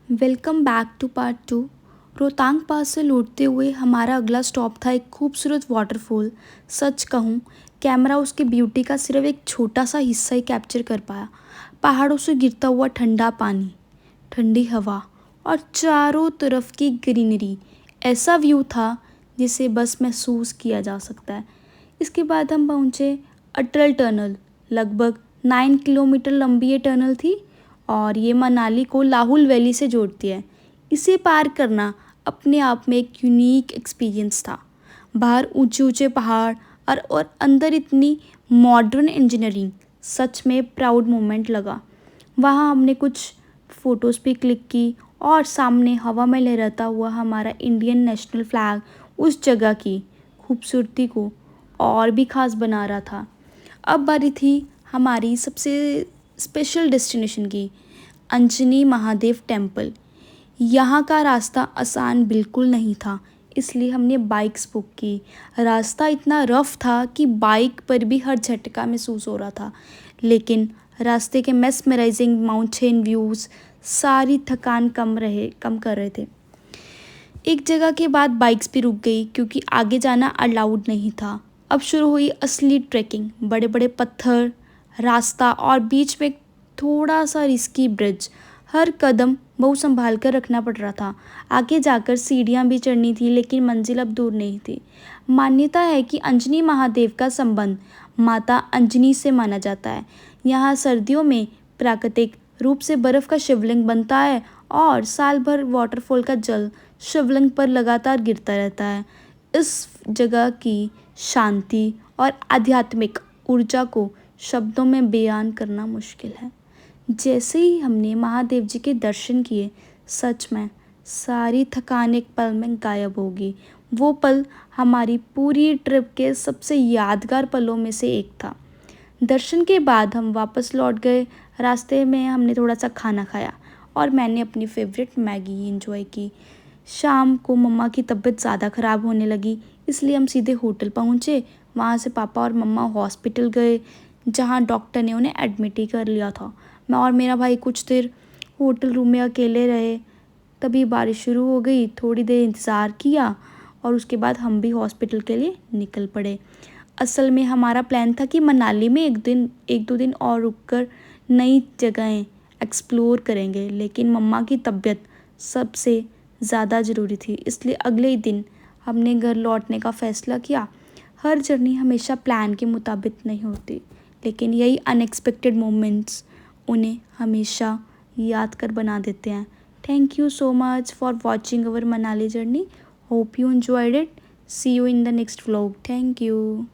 Welcome back to part 2। Rohtang pass से लौटते हुए हमारा अगला स्टॉप था एक खूबसूरत वाटरफॉल। सच कहूँ, कैमरा उसकी ब्यूटी का सिर्फ एक छोटा सा हिस्सा ही कैप्चर कर पाया। पहाड़ों से गिरता हुआ ठंडा पानी, ठंडी हवा और चारों तरफ की ग्रीनरी, ऐसा व्यू था जिसे बस महसूस किया जा सकता है। इसके बाद हम पहुँचे अटल टनल। लगभग 9 किलोमीटर लंबी ये टनल थी और ये मनाली को लाहुल वैली से जोड़ती है। इसे पार करना अपने आप में एक यूनिक एक्सपीरियंस था। बाहर ऊंचे ऊंचे पहाड़ और अंदर इतनी मॉडर्न इंजीनियरिंग, सच में प्राउड मोमेंट लगा। वहाँ हमने कुछ फ़ोटोज़ भी क्लिक की और सामने हवा में लहराता हुआ हमारा इंडियन नेशनल फ्लैग उस जगह की खूबसूरती को और भी ख़ास बना रहा था। अब बारी थी हमारी सबसे स्पेशल डेस्टिनेशन की, अंजनी महादेव टेम्पल। यहाँ का रास्ता आसान बिल्कुल नहीं था, इसलिए हमने बाइक्स बुक की। रास्ता इतना रफ था कि बाइक पर भी हर झटका महसूस हो रहा था, लेकिन रास्ते के मेस्मराइजिंग माउंटेन व्यूज़ सारी थकान कम कर रहे थे। एक जगह के बाद बाइक्स भी रुक गई क्योंकि आगे जाना अलाउड नहीं था। अब शुरू हुई असली ट्रैकिंग। बड़े बड़े पत्थर, रास्ता और बीच में एक थोड़ा सा रिस्की ब्रिज। हर कदम बहुत संभाल कर रखना पड़ रहा था। आगे जाकर सीढ़ियाँ भी चढ़नी थी, लेकिन मंजिल अब दूर नहीं थी। मान्यता है कि अंजनी महादेव का संबंध माता अंजनी से माना जाता है। यहाँ सर्दियों में प्राकृतिक रूप से बर्फ़ का शिवलिंग बनता है और साल भर वाटरफॉल का जल शिवलिंग पर लगातार गिरता रहता है। इस जगह की शांति और आध्यात्मिक ऊर्जा को शब्दों में बयान करना मुश्किल है। जैसे ही हमने महादेव जी के दर्शन किए, सच में सारी थकान एक पल में गायब होगी। वो पल हमारी पूरी ट्रिप के सबसे यादगार पलों में से एक था। दर्शन के बाद हम वापस लौट गए। रास्ते में हमने थोड़ा सा खाना खाया और मैंने अपनी फेवरेट मैगी एंजॉय की। शाम को मम्मा की तबीयत ज़्यादा ख़राब होने लगी, इसलिए हम सीधे होटल पहुँचे। वहाँ से पापा और मम्मा हॉस्पिटल गए, जहाँ डॉक्टर ने उन्हें एडमिट ही कर लिया था। मैं और मेरा भाई कुछ देर होटल रूम में अकेले रहे। तभी बारिश शुरू हो गई। थोड़ी देर इंतज़ार किया और उसके बाद हम भी हॉस्पिटल के लिए निकल पड़े। असल में हमारा प्लान था कि मनाली में एक दो दिन और रुककर नई जगहें एक्सप्लोर करेंगे, लेकिन मम्मा की तबीयत सबसे ज़्यादा ज़रूरी थी, इसलिए अगले ही दिन हमने घर लौटने का फ़ैसला किया। हर जर्नी हमेशा प्लान के मुताबिक नहीं होती, लेकिन यही अनएक्सपेक्टेड मोमेंट्स उन्हें हमेशा याद कर बना देते हैं। Thank you so much for watching our Manali journey. Hope you enjoyed it. See you in the next vlog. Thank you.